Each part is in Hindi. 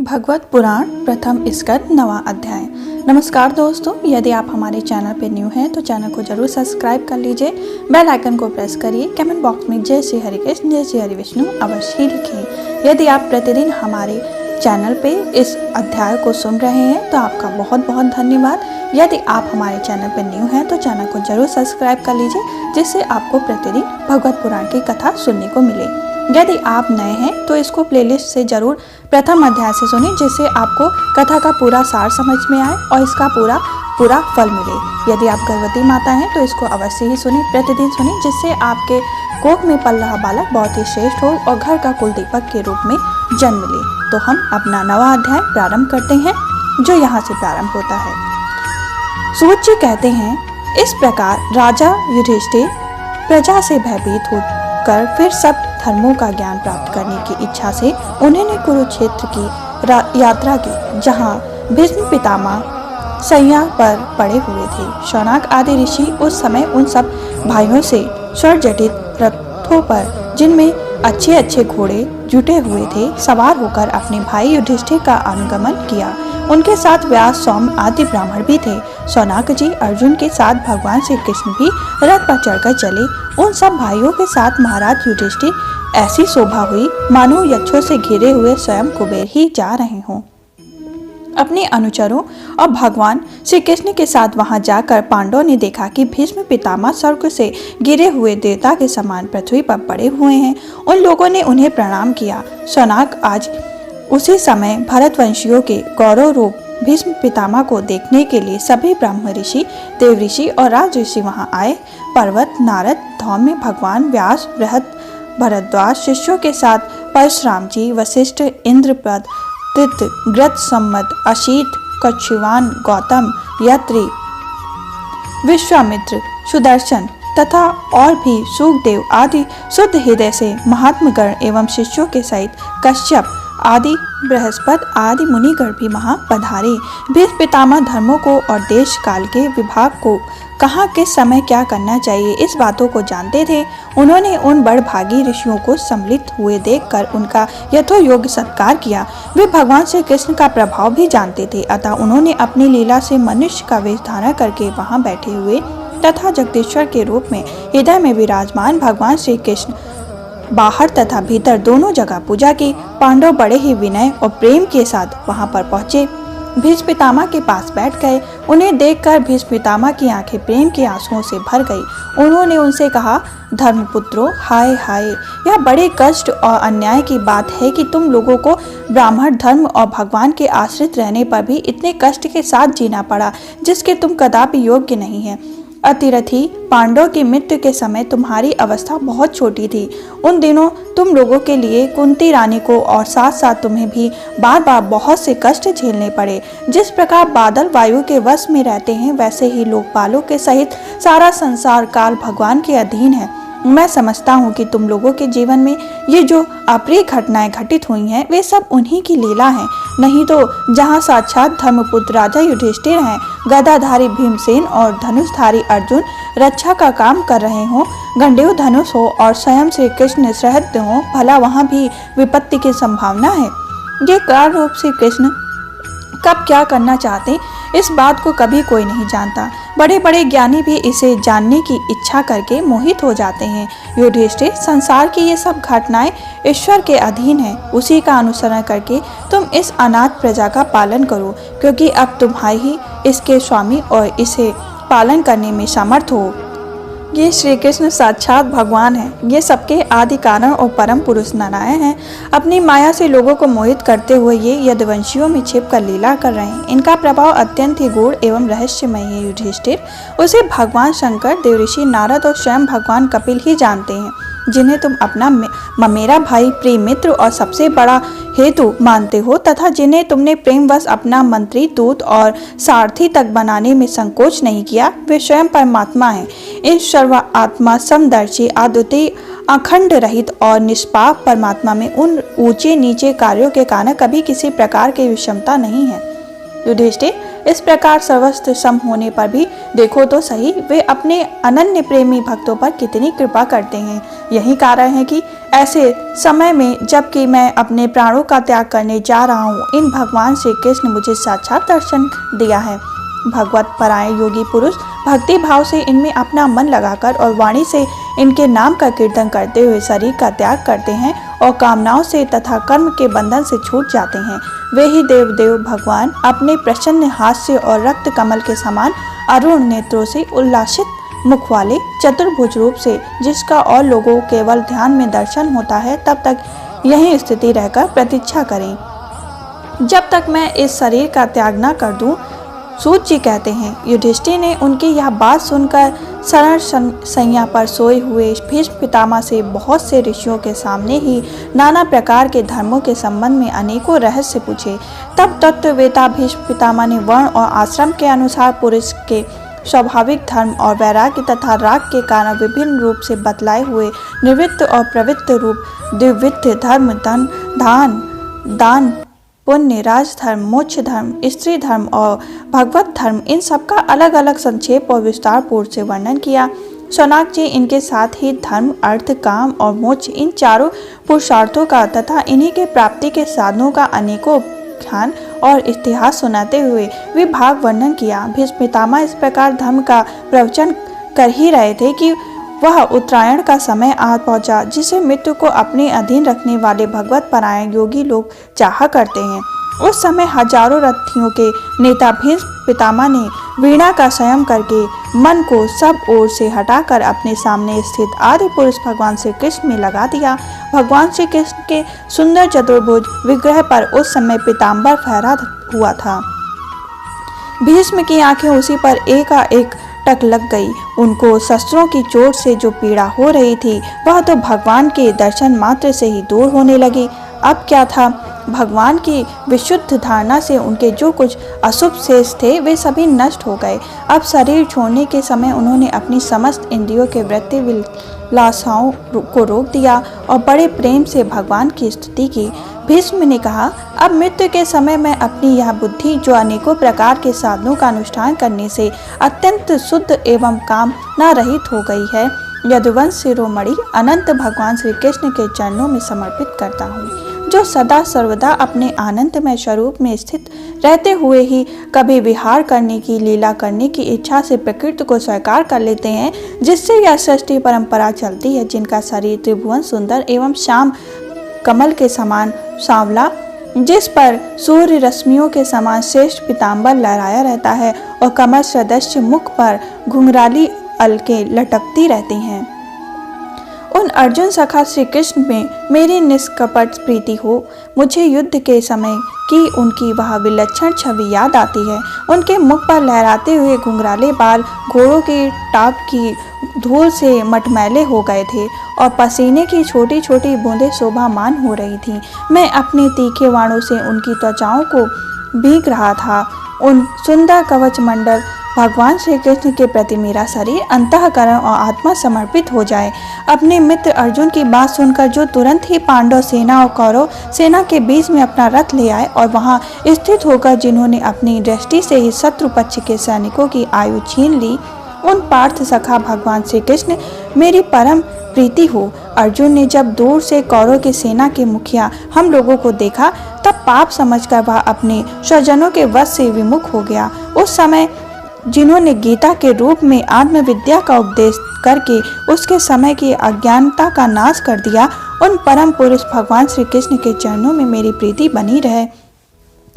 भगवत पुराण प्रथम स्कंद 9वां अध्याय। नमस्कार दोस्तों, यदि आप हमारे चैनल पर न्यू हैं तो चैनल को जरूर सब्सक्राइब कर लीजिए, बेल आइकन को प्रेस करिए, कमेंट बॉक्स में जय श्री हरि कृष्ण जय श्री हरि विष्णु अवश्य ही लिखें। यदि आप प्रतिदिन हमारे चैनल पे इस अध्याय को सुन रहे हैं तो आपका बहुत बहुत धन्यवाद। यदि आप हमारे चैनल पर न्यू हैं तो चैनल को जरूर सब्सक्राइब कर लीजिए, जिससे आपको प्रतिदिन भगवत पुराण की कथा सुनने को मिले। यदि आप नए हैं तो इसको प्लेलिस्ट से जरूर प्रथम अध्याय से सुनें, जिससे आपको कथा का पूरा सार समझ में आए और इसका पूरा फल मिले। यदि आप गर्भवती माता हैं तो इसको अवश्य ही सुनें, प्रतिदिन सुनें, जिससे आपके कोख में पल रहा बालक बहुत ही श्रेष्ठ हो और घर का कुल दीपक के रूप में जन्म मिले। तो हम अपना 9वां अध्याय प्रारंभ करते हैं, जो यहाँ से प्रारंभ होता है। सूत जी कहते हैं, इस प्रकार राजा युधिष्ठिर प्रजा से भयभीत होकर फिर सब धर्मों का ज्ञान प्राप्त करने की इच्छा से उन्होंने कुरुक्षेत्र की यात्रा की, जहाँ भीष्म पितामह सैया पर पड़े हुए थे। शौनक आदि ऋषि उस समय उन सब भाइयों से स्वरजटित रथों पर, जिनमें अच्छे अच्छे घोड़े जुटे हुए थे, सवार होकर अपने भाई युधिष्ठिर का अनुगमन किया। उनके साथ व्यास, सौम्य आदि ब्राह्मण भी थे। शौनक जी अर्जुन के साथ भगवान श्री कृष्ण भी रथ पर चढ़कर चले। उन सब भाइयों के साथ महाराज युधिष्ठिर ऐसी शोभा हुई मानो यक्षों से घिरे हुए स्वयं कुबेर ही जा रहे हों। अपने अनुचरों और भगवान श्री कृष्ण के साथ वहां जाकर पांडवों ने देखा कि भीष्म पितामह स्वर्ग से गिरे हुए देवता के समान पृथ्वी पर पड़े हुए हैं। उन लोगों ने उन्हें प्रणाम किया। शौनक आज उसी समय भरतवंशियों के गौरव रूप भीष्म पितामह को देखने के लिए सभी ब्रह्म ऋषि, देव ऋषि और राज ऋषि वहां आए। पर्वत, नारद, धौम्य, भगवान व्यास, बृहद, भरद्वाज शिष्यों के साथ परशुराम जी, वशिष्ठ, इंद्रप्रद, तित, ग्रत, सम्मत, अशीत, कच्छुवान, गौतम, यत्री, विश्वामित्र, सुदर्शन तथा और भी सुखदेव आदि शुद्ध हृदय से महात्मगण एवं शिष्यों के सहित कश्यप आदि, बृहस्पति आदि मुनिगण भी वहां पधारे। भीष्म पितामह धर्मों को और देश काल के विभाग को कहाँ किस समय क्या करना चाहिए, इस बातों को जानते थे। उन्होंने उन बड़भागी ऋषियों को सम्मिलित हुए देखकर उनका यथोयोग्य सत्कार किया। वे भगवान श्री कृष्ण का प्रभाव भी जानते थे, अतः उन्होंने अपनी लीला से मनुष्य का वेश धारण करके वहां बैठे हुए तथा जगदीश्वर के रूप में हृदय में विराजमान भगवान श्री कृष्ण बाहर तथा भीतर दोनों जगह पूजा की। पांडव बड़े ही विनय और प्रेम के साथ वहां पर पहुंचे, भीष्म पितामह के पास बैठ गए। उन्हें देखकर भीष्म पितामह की आंखें प्रेम के आंसुओं से भर गई। उन्होंने उनसे कहा, धर्मपुत्रों, हाय हाय, यह बड़े कष्ट और अन्याय की बात है कि तुम लोगों को ब्राह्मण धर्म और भगवान के आश्रित रहने पर भी इतने कष्ट के साथ जीना पड़ा, जिसके तुम कदापि योग्य नहीं है। अतिरथी पांडव की मृत्यु के समय तुम्हारी अवस्था बहुत छोटी थी। उन दिनों तुम लोगों के लिए कुंती रानी को और साथ साथ तुम्हें भी बार बार बहुत से कष्ट झेलने पड़े। जिस प्रकार बादल वायु के वश में रहते हैं, वैसे ही लोकपालों के सहित सारा संसार काल भगवान के अधीन है। मैं समझता हूँ कि तुम लोगों के जीवन में ये जो अप्रिय घटनाएं घटित हुई हैं, वे सब उन्हीं की लीला हैं। नहीं तो जहाँ साक्षात धर्मपुत्र राजा युधिष्ठिर हैं, गदाधारी भीमसेन और धनुषधारी अर्जुन रक्षा का काम कर रहे हों, गंडेव धनुष हो और स्वयं श्री कृष्ण सहृदय हो, भला वहाँ भी विपत्ति की संभावना है। ये कार्य रूप श्री कृष्ण कब क्या करना चाहते, इस बात को कभी कोई नहीं जानता। बड़े बड़े ज्ञानी भी इसे जानने की इच्छा करके मोहित हो जाते हैं। युधिष्ठिर, संसार की ये सब घटनाएं ईश्वर के अधीन है। उसी का अनुसरण करके तुम इस अनाथ प्रजा का पालन करो, क्योंकि अब तुम्हारी ही इसके स्वामी और इसे पालन करने में समर्थ हो। ये श्री कृष्ण साक्षात भगवान है। ये सबके आदि कारण और परम पुरुष नारायण हैं। अपनी माया से लोगों को मोहित करते हुए ये यदुवंशियों में छिपकर लीला कर रहे हैं। इनका प्रभाव अत्यंत ही गूढ़ एवं रहस्यमय है। युधिष्ठिर, उसे भगवान शंकर, देवऋषि नारद और स्वयं भगवान कपिल ही जानते हैं, जिन्हें तुम अपना ममेरा भाई, प्रिय मित्र और सबसे बड़ा हेतु मानते हो, तथा जिन्हें तुमने प्रेमवश अपना मंत्री, दूत और सारथी तक बनाने में संकोच नहीं किया, वे स्वयं परमात्मा हैं। इस सर्वात्मा, समदर्शी, अद्वितीय, अखंड रहित और निष्पाप परमात्मा में उन ऊंचे नीचे कार्यों के कारण कभी किसी प्रकार की विषमता नहीं है। युधिष्ठिर, इस प्रकार सर्वस्व सम होने पर भी देखो तो सही, वे अपने अनन्य प्रेमी भक्तों पर कितनी कृपा करते हैं। यही कारण है कि ऐसे समय में जबकि मैं अपने प्राणों का त्याग करने जा रहा हूँ, इन भगवान श्री कृष्ण ने मुझे साक्षात दर्शन दिया है। भगवत परायण योगी पुरुष भक्ति भाव से इनमें अपना मन लगाकर और वाणी से इनके नाम का कीर्तन करते हुए शरीर का त्याग करते हैं और कामनाओं से तथा कर्म के बंधन से छूट जाते हैं। वे ही देव भगवान अपने प्रसन्न हास्य और रक्त कमल के समान अरुण नेत्रों से उल्लासित मुख वाले चतुर्भुज रूप से, जिसका और लोगों केवल ध्यान में दर्शन होता है, तब तक यही स्थिति रहकर प्रतीक्षा करें जब तक मैं इस शरीर का त्याग न कर दूं। सूत जी कहते हैं, युधिष्ठिर ने उनकी यह बात सुनकर शरण शैया पर सोए हुए भीष्म पितामह से बहुत से ऋषियों के सामने ही नाना प्रकार के धर्मों के संबंध में अनेकों रहस्य पूछे। तब तत्ववेता भीष्म पितामह ने वर्ण और आश्रम के अनुसार पुरुष के स्वाभाविक धर्म और वैराग्य तथा राग के कारण विभिन्न रूप से बतलाए हुए निवृत्त और प्रवृत्त रूप द्विविध धर्म, दान, पुण्य, राजधर्म, मोक्ष धर्म, स्त्री धर्म और भगवत धर्म, इन सब का अलग अलग संक्षेप और विस्तार पूर्व से वर्णन किया। शौनक जी इनके साथ ही धर्म, अर्थ, काम और मोक्ष, इन चारों पुरुषार्थों का तथा इन्हीं के प्राप्ति के साधनों का अनेकों ज्ञान और इतिहास सुनाते हुए विभाग वर्णन किया। भीष्म पितामह इस प्रकार धर्म का प्रवचन कर ही रहे थे कि वह उत्तरायण का समय आ पहुंचा, जिसे मृत्यु को अपने अधीन रखने वाले भगवत परायण योगी लोग चाहा करते हैं। उस समय हजारों रथियों के नेता भीष्म पितामह ने वीणा का संयम करके मन को सब ओर से हटाकर अपने सामने स्थित आदि पुरुष भगवान श्री कृष्ण में लगा दिया। भगवान श्री कृष्ण के सुंदर चतुर्भुज विग्रह पर उस समय पीताम्बर फहरा हुआ था। भीष्म की आंखें उसी पर एकाएक टक लग गई। उनको शस्त्रों की चोट से जो पीड़ा हो रही थी, वह तो भगवान के दर्शन मात्र से ही दूर होने लगी। अब क्या था, भगवान की विशुद्ध धारणा से उनके जो कुछ अशुभ शेष थे, वे सभी नष्ट हो गए। अब शरीर छोड़ने के समय उन्होंने अपनी समस्त इंद्रियों के वृत्ति विलासाओं को रोक दिया और बड़े प्रेम से भगवान की स्तुति की। भीष्म ने कहा, अब मृत्यु के समय मैं अपनी यह बुद्धि, जो अनेकों प्रकार के साधनों का अनुष्ठान करने से अत्यंत शुद्ध एवं काम न रहित हो गई है, यदुवंश शिरोमणि अनंत भगवान श्री कृष्ण के चरणों में समर्पित करता हूँ, जो सदा सर्वदा अपने आनंदमय स्वरूप में स्थित रहते हुए ही कभी विहार करने की, लीला करने की इच्छा से प्रकृति को स्वीकार कर लेते हैं, जिससे यह सृष्टि परंपरा चलती है, जिनका शरीर त्रिभुवन सुंदर एवं श्याम कमल के समान सांवला, जिस पर सूर्य रश्मियों के समान श्रेष्ठ पीताम्बर लहराया रहता है और कमल सदृश मुख पर घुंघराली अलके लटकती रहती हैं। उन अर्जुन सखा श्री कृष्ण में मेरी निष्कपट प्रीति हो। मुझे युद्ध के समय की उनकी वह विलक्षण छवि याद आती है। उनके मुख पर लहराते हुए घुंघराले बाल घोड़ों की टाप की धूल से मटमैले हो गए थे और पसीने की छोटी छोटी बूंदें शोभामान हो रही थीं। मैं अपने तीखे वाणों से उनकी त्वचाओं को भीग रहा था। उन सुंदर कवच मंडल भगवान श्री कृष्ण के प्रति मेरा शरीर, अंतःकरण और आत्मा समर्पित हो जाए। अपने मित्र अर्जुन की बात सुनकर जो तुरंत ही पांडव सेना और कौरव सेना के बीच में अपना रथ ले आए और वहां स्थित होकर जिन्होंने अपनी दृष्टि से ही शत्रु पक्ष के सैनिकों की आयु छीन ली, उन पार्थ सखा भगवान श्री कृष्ण मेरी परम प्रीति हो। अर्जुन ने जब दूर से कौरव की सेना के मुखिया हम लोगों को देखा, तब पाप समझकर वह अपने स्वजनों के वश से विमुख हो गया। उस समय जिन्होंने गीता के रूप में आत्मविद्या का उपदेश करके उसके समय की अज्ञानता का नाश कर दिया, उन परम पुरुष भगवान श्री कृष्ण के चरणों में मेरी प्रीति बनी रहे।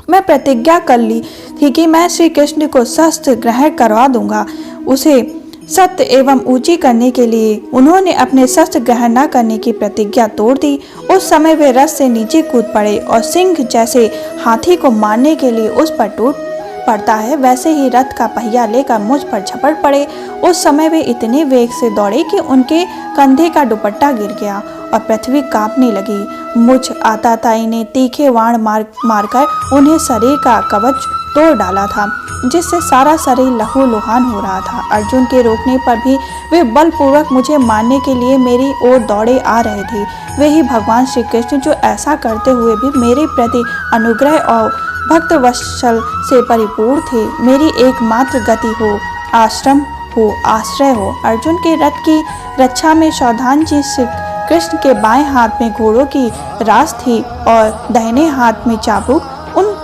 मैं प्रतिज्ञा कर ली थी कि मैं श्री कृष्ण को शस्त्र ग्रहण करवा दूंगा। उसे सत्य एवं ऊंची करने के लिए उन्होंने अपने शस्त्र ग्रहण न करने की प्रतिज्ञा तोड़ दी। उस समय वे रथ से नीचे कूद पड़े और सिंह जैसे हाथी को मारने के लिए उस पर टूट पड़ता है, वैसे ही रथ का पहिया लेकर मुझ पर झपट पड़े। उस समय वे इतने वेग से दौड़े कि उनके कंधे का दुपट्टा गिर गया और पृथ्वी कांपने लगी। मुझ आताताई ने तीखे वाण मारकर उन्हें शरीर का कवच तोड़ डाला था, जिससे सारा शरीर लहूलुहान हो रहा था। अर्जुन के रोकने पर भी वे बलपूर्वक मुझे मारने के लिए मेरी ओर दौड़े आ रहे थे। वे ही भगवान श्री कृष्ण जो ऐसा करते हुए भी मेरे प्रति अनुग्रह और भक्त वत्सल से परिपूर्ण थे। मेरी एकमात्र गति हो, आश्रम हो, आश्रय हो। अर्जुन के रथ की रक्षा में सावधान जी श्री कृष्ण के बाएं हाथ में घोड़ों की रास थी और दाहिने हाथ में चाबुक। उन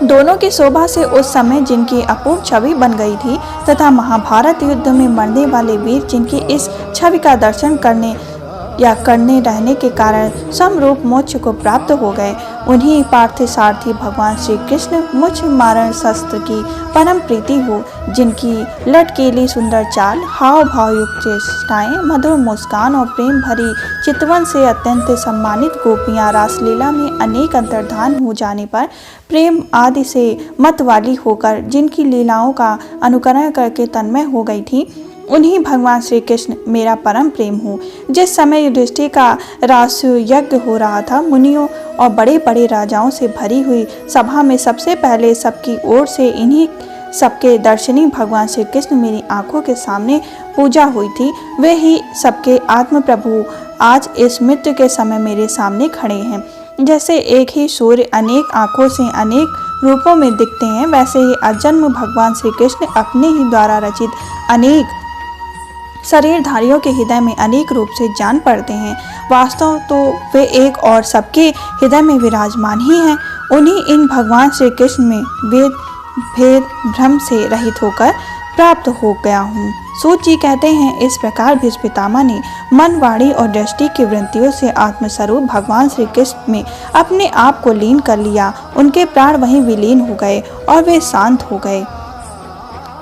दोनों की शोभा से उस समय जिनकी अपूर्व छवि बन गई थी तथा महाभारत युद्ध में मरने वाले वीर जिनकी इस छवि का दर्शन करने रहने के कारण समरूप मोक्ष को प्राप्त हो गए, उन्हीं पार्थिव सारथी भगवान श्री कृष्ण मुझ मारण शस्त्र की परम प्रीति हो, जिनकी लटकेली सुंदर चाल, हाव भाव युक्त चेष्टाएं, मधुर मुस्कान और प्रेम भरी चितवन से अत्यंत सम्मानित गोपियां रासलीला में अनेक अंतर्धान हो जाने पर प्रेम आदि से मत वाली होकर जिनकी लीलाओं का अनुकरण करके तन्मय हो गई थी, उन्हीं भगवान श्री कृष्ण मेरा परम प्रेम हो। जिस समय युधिष्ठिर का रासु यज्ञ हो रहा था, मुनियों और बड़े बड़े राजाओं से भरी हुई सभा में सबसे पहले सबकी ओर से इन्हीं सबके दर्शनी भगवान श्री कृष्ण मेरी आंखों के सामने पूजा हुई थी, वे ही सबके आत्म प्रभु आज इस मृत्यु के समय मेरे सामने खड़े हैं। जैसे एक ही सूर्य अनेक आंखों से अनेक रूपों में दिखते हैं, वैसे ही अजन्म भगवान श्री कृष्ण अपने ही द्वारा रचित अनेक शरीरधारियों के हृदय में अनेक रूप से जान पड़ते हैं। वास्तव तो वे एक और सबके हृदय में विराजमान ही हैं। उन्हीं इन भगवान श्री कृष्ण में वेद भेद भ्रम से रहित होकर प्राप्त हो गया हूँ। सूत जी कहते हैं, इस प्रकार भीष्म पितामह ने मन, वाणी और दृष्टि की वृत्तियों से आत्मस्वरूप भगवान श्री कृष्ण में अपने आप को लीन कर लिया। उनके प्राण वहीं विलीन हो गए और वे शांत हो गए।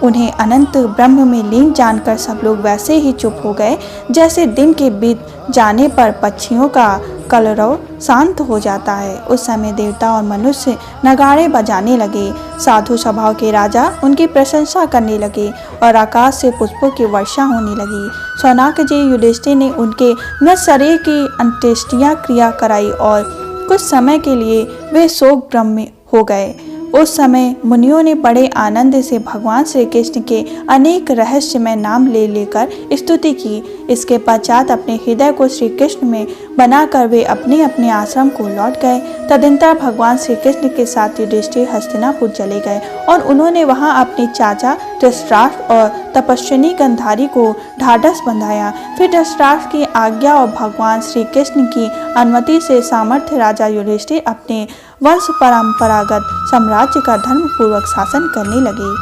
उन्हें अनंत ब्रह्म में लीन जानकर सब लोग वैसे ही चुप हो गए जैसे दिन के बीत जाने पर पक्षियों का कलरव शांत हो जाता है। उस समय देवता और मनुष्य नगाड़े बजाने लगे, साधु स्वभाव के राजा उनकी प्रशंसा करने लगे और आकाश से पुष्पों की वर्षा होने लगी। शौनक जी युधिष्ठिर ने उनके मृत शरीर की अंत्येष्टियां क्रिया कराई और कुछ समय के लिए वे शोक ब्रह्म में हो गए। उस समय मुनियों ने बड़े आनंद से भगवान श्री कृष्ण के अनेक रहस्यमय नाम ले लेकर स्तुति की। इसके पश्चात अपने हृदय को श्री कृष्ण में बनाकर वे अपने अपने आश्रम को लौट गए। तदनंतर भगवान श्री कृष्ण के साथ युधिष्ठिर हस्तिनापुर चले गए और उन्होंने वहां अपने चाचा धृतराष्ट्र और तपस्विनी गांधारी को ढाढ़स बंधाया। फिर धृतराष्ट्र की आज्ञा और भगवान श्री कृष्ण की अनुमति से सामर्थ्य राजा युधिष्ठिर अपने वंश परंपरागत साम्राज्य का धर्म पूर्वक शासन करने लगे।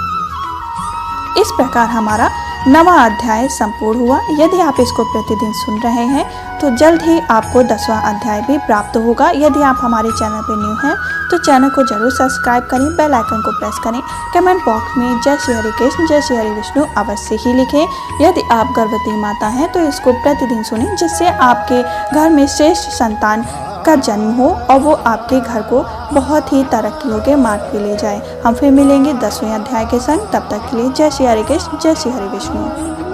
इस प्रकार हमारा 9वां अध्याय संपूर्ण हुआ। यदि आप इसको प्रतिदिन सुन रहे हैं तो जल्द ही आपको 10वां अध्याय भी प्राप्त होगा। यदि आप हमारे चैनल पर न्यू हैं तो चैनल को जरूर सब्सक्राइब करें, बेल आइकन को प्रेस करें, कमेंट बॉक्स में जय श्री हरि कृष्ण, जय श्री हरि विष्णु अवश्य ही लिखें। यदि आप गर्भवती माता हैं तो इसको प्रतिदिन सुनें, जिससे आपके घर में श्रेष्ठ संतान का जन्म हो और वो आपके घर को बहुत ही तरक्कियों के मार्ग पे ले जाए। हम फिर मिलेंगे 10वें अध्याय के संग। तब तक के लिए जय श्री हरि कृष्ण, जय श्री हरि विष्णु।